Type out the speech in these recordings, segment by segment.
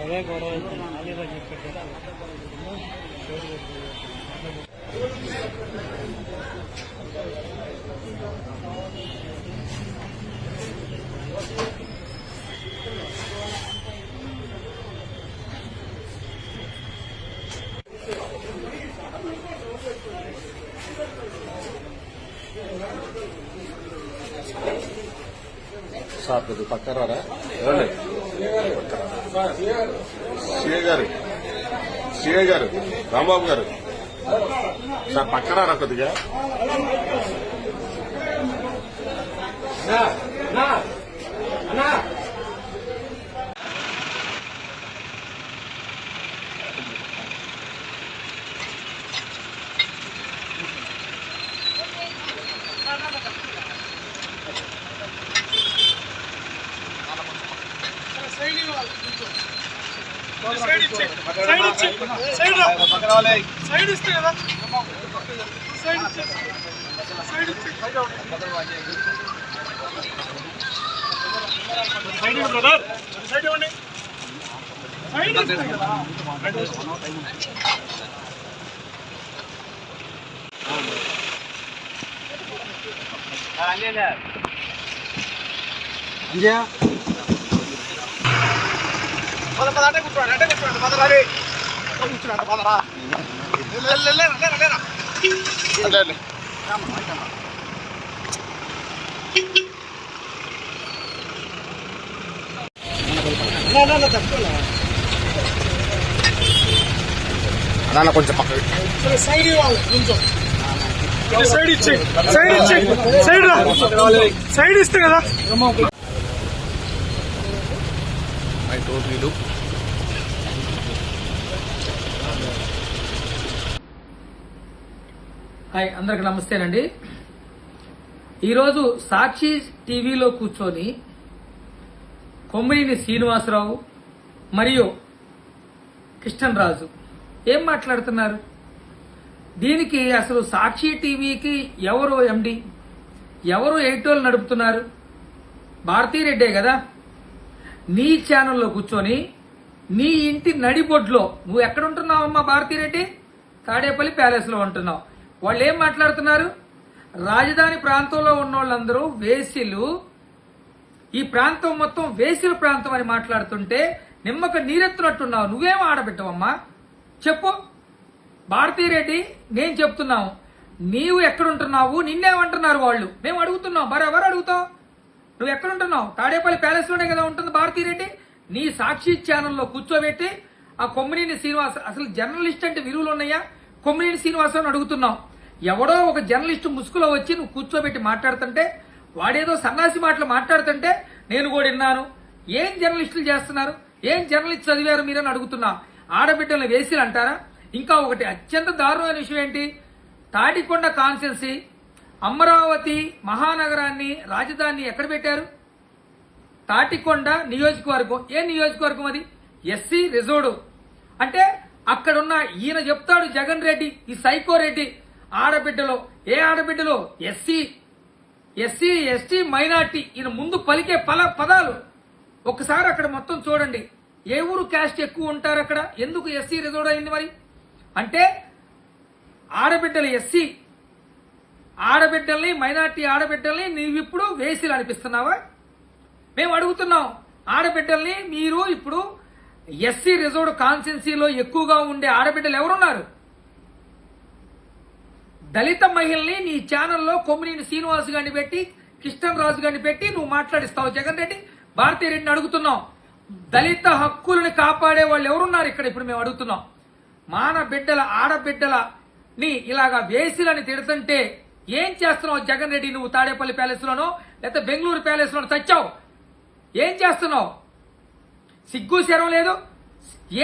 అదే గొడవ చెప్పారు. సార్ కొద్ది పక్కరారా సిఐ గారు రాంబాబు గారు సార్ పక్కరారా కొద్దిగా. సైడ్ ఇస్తే కదా సైడ్ బ్రదర్ సైడ్ ఇవ్వండి. సైడ్ అంటే కూర్చోండి పదరాలి కూర్చున్నాడు పదరా అన్న కొంచెం పక్క సైడ్ ఇవ్వాలి కొంచెం సైడ్ ఇచ్చి సైడ్ ఇస్తే కదా హాయ్, అందరికి నమస్తేనండి. ఈరోజు సాక్షి టీవీలో కూర్చొని కొమ్మినేని శ్రీనివాసరావు మరియు కృష్ణన్ రాజు ఏం మాట్లాడుతున్నారు? దీనికి అసలు సాక్షి టీవీకి ఎవరు ఎండి, ఎవరు ఎడిటోర్లు నడుపుతున్నారు? భారతీరెడ్డే కదా. నీ ఛానల్లో కూర్చొని నీ ఇంటి నడిబొడ్లో నువ్వు ఎక్కడుంటున్నావమ్మా భారతీరెడ్డి? తాడేపల్లి ప్యాలెస్ లో ఉంటున్నావు. వాళ్ళు ఏం మాట్లాడుతున్నారు? రాజధాని ప్రాంతంలో ఉన్న వాళ్ళందరూ వేసిలు, ఈ ప్రాంతం మొత్తం వేసిల ప్రాంతం అని మాట్లాడుతుంటే నిమ్మక నీరెత్తునట్టున్నావు. నువ్వేం ఆడబెట్టవమ్మా చెప్పు భారతీరెడ్డి. నేను చెప్తున్నావు, నీవు ఎక్కడుంటున్నావు? నిన్నేమంటున్నారు వాళ్ళు? మేము అడుగుతున్నాం, బరాబర్ అడుగుతావు. నువ్వు ఎక్కడుంటున్నావు? తాడేపల్లి ప్యాలెస్ లోనే కదా ఉంటుంది భారతీరెడ్డి. నీ సాక్షి ఛానల్లో కూర్చోబెట్టి ఆ కొమ్మినేని శ్రీనివాస, అసలు జర్నలిస్ట్ అంటే విలువలు ఉన్నాయా? కొమ్మినేని శ్రీనివాసరావు అడుగుతున్నావు. ఎవడో ఒక జర్నలిస్ట్ ముసుగులో వచ్చి నువ్వు కూర్చోబెట్టి మాట్లాడుతుంటే, వాడేదో సన్నాసి మాటలు మాట్లాడుతుంటే నేను కూడా విన్నాను. ఏం జర్నలిస్టులు చేస్తున్నారు? ఏం జర్నలిస్ట్ చదివారు మీరని అడుగుతున్నా. ఆడబిడ్డలను వేసిలు అంటారా? ఇంకా ఒకటి అత్యంత దారుణమైన విషయం ఏంటి? తాటికొండ కాన్స్టిట్యున్సీ అమరావతి మహానగరాన్ని రాజధాని ఎక్కడ పెట్టారు? తాటికొండ నియోజకవర్గం. ఏ నియోజకవర్గం అది? SC reserved. అంటే అక్కడున్న ఈయన చెప్తాడు జగన్ రెడ్డి, ఈ సైకో రెడ్డి, ఆడబిడ్డలో ఏ ఆడబిడ్డలో ఎస్సీ ఎస్టీ మైనార్టీ, ఈయన ముందు పలికే పదాలు ఒక్కసారి అక్కడ మొత్తం చూడండి. ఏ ఊరు క్యాస్ట్ ఎక్కువ ఉంటారు అక్కడ? ఎందుకు ఎస్సీ రిజర్వ్డ్ అయింది మరి? అంటే ఆడబిడ్డలు ఎస్సీ ఆడబిడ్డల్ని, మైనార్టీ ఆడబిడ్డల్ని నీవిప్పుడు వేసిలు అనిపిస్తున్నావా? మేము అడుగుతున్నాం, ఆడబిడ్డల్ని మీరు ఇప్పుడు ఎస్సీ రిజర్వ్డ్ కాన్స్టిట్యున్సీలో ఎక్కువగా ఉండే ఆడబిడ్డలు ఎవరున్నారు? దళిత మహిళల్ని నీ ఛానల్లో కొమ్మినేని శ్రీనివాస్ గారిని పెట్టి, కృష్ణన్ రాజు గారిని పెట్టి నువ్వు మాట్లాడిస్తావు. జగన్ రెడ్డి, భారతీరెడ్డిని అడుగుతున్నాం, దళిత హక్కులను కాపాడే వాళ్ళు ఎవరున్నారు ఇక్కడ? ఇప్పుడు మేము అడుగుతున్నాం. మాన బిడ్డల ఆడబిడ్డలని ఇలాగా వేసిలని తిడుతుంటే ఏం చేస్తున్నావు జగన్ రెడ్డి? నువ్వు తాడేపల్లి ప్యాలెస్ లోనో లేకపోతే బెంగళూరు ప్యాలెస్ లోనో చచ్చావు. ఏం చేస్తున్నావు? సిగ్గు శరం లేదు?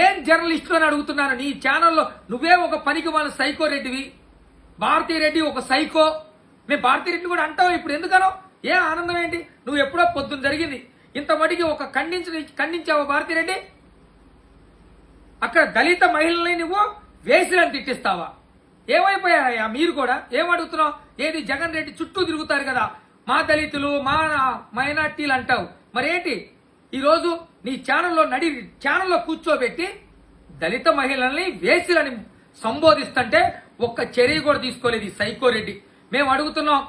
ఏం జర్నలిస్టు అని అడుగుతున్నాను. నీ ఛానల్లో నువ్వే ఒక పనికి మన సైకో రెడ్డివి, భారతీరెడ్డి ఒక సైకో. మేము భారతీరెడ్డి కూడా అంటావు ఇప్పుడు, ఎందుకనో? ఏ ఆనందం ఏంటి? నువ్వు ఎప్పుడో పొద్దున్న జరిగింది ఇంత మటుకి ఒక ఖండించావు భారతీరెడ్డి. అక్కడ దళిత మహిళల్ని నువ్వు వేసిలని తిట్టిస్తావా? ఏమైపోయారయ్యా మీరు కూడా? ఏమడుగుతున్నావు? ఏది జగన్ రెడ్డి చుట్టూ తిరుగుతారు కదా, మా దళితులు మా మైనార్టీలు అంటావు. మరేంటి ఈరోజు నీ ఛానల్లో కూర్చోబెట్టి దళిత మహిళల్ని వేసిలని సంబోధిస్తుంటే ఒక్క చర్య కూడా తీసుకోలేదు ఈ సైకో రెడ్డి. మేము అడుగుతున్నాం,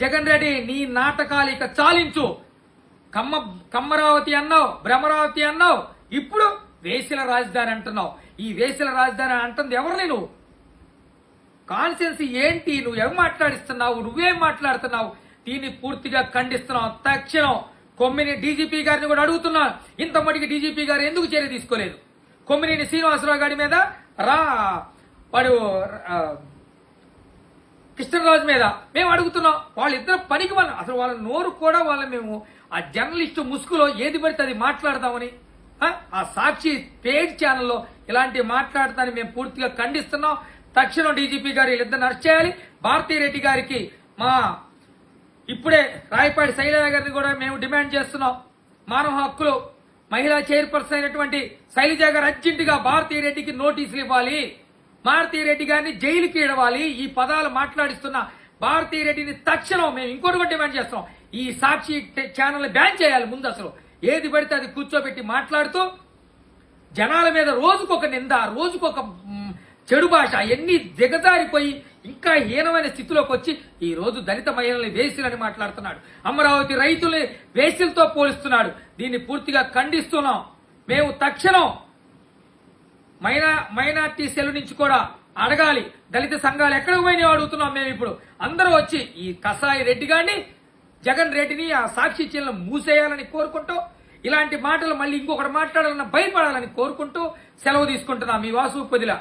జగన్ రెడ్డి నీ నాటకాలు ఇక చాలించు. కమ్మరావతి అన్నావు, భ్రమరావతి అన్నావు, ఇప్పుడు వేసిల రాజధాని అంటున్నావు. ఈ వేసిల రాజధాని అంటుంది ఎవరిని? నువ్వు కాన్సెన్సీ ఏంటి? నువ్వు ఏం మాట్లాడిస్తున్నావు? నువ్వేం మాట్లాడుతున్నావు? దీన్ని పూర్తిగా ఖండిస్తున్నావు. తక్షణం కొమ్మిని డీజీపీ గారిని కూడా అడుగుతున్నా, ఇంత మటుకు డీజీపీ గారు ఎందుకు చర్య తీసుకోలేదు? కొమ్మినేని శ్రీనివాసరావు గారి మీద వాడు కృష్ణరాజు మీద మేము అడుగుతున్నాం. వాళ్ళిద్దరు పనికి అసలు వాళ్ళ నోరు కూడా మేము ఆ జర్నలిస్టు ముసుగులో ఏది పడితే అది మాట్లాడదామని ఆ సాక్షి పేజ్ ఛానల్లో ఇలాంటి మాట్లాడతాని మేము పూర్తిగా ఖండిస్తున్నాం. తక్షణం డీజీపీ గారు వీళ్ళిద్దరిని అరెస్ట్ చేయాలి. భారతీరెడ్డి గారికి ఇప్పుడే రాయపాటి శైలజ గారిని కూడా మేము డిమాండ్ చేస్తున్నాం. మానవ హక్కులు మహిళా చైర్పర్సన్ అయినటువంటి శైలజ గారు అర్జెంటుగా భారతీరెడ్డికి నోటీసులు ఇవ్వాలి. భారతీరెడ్డి గారిని జైలుకి ఇడవాలి. ఈ పదాలు మాట్లాడిస్తున్న భారతీరెడ్డిని తక్షణం మేము ఇంకోటి కూడా డిమాండ్ చేస్తాం. ఈ సాక్షి ఛానల్ బ్యాన్ చేయాలి. ముందు అసలు ఏది పడితే అది కూర్చోబెట్టి మాట్లాడుతూ జనాల మీద రోజుకొక నింద, రోజుకొక చెడు భాష, ఎన్ని దిగజారిపోయి ఇంకా హీనమైన స్థితిలోకి వచ్చి ఈ రోజు దళిత మహిళల్ని వేసిలని మాట్లాడుతున్నాడు. అమరావతి రైతుల్ని వేసిలతో పోలుస్తున్నాడు. దీన్ని పూర్తిగా ఖండిస్తున్నాం. మేము తక్షణం మైనార్టీ సెల్ నుంచి కూడా అడగాలి. దళిత సంఘాలు ఎక్కడికి పోయినా అడుగుతున్నాం. మేము ఇప్పుడు అందరూ వచ్చి ఈ కసాయి రెడ్డి గారిని, జగన్ రెడ్డిని ఆ సాక్షి ఛానల్ మూసేయాలని కోరుకుంటూ, ఇలాంటి మాటలు మళ్ళీ ఇంకొకటి మాట్లాడాలన్న భయపడాలని కోరుకుంటూ సెలవు తీసుకుంటున్నాం. మీ వాసు పొదిల.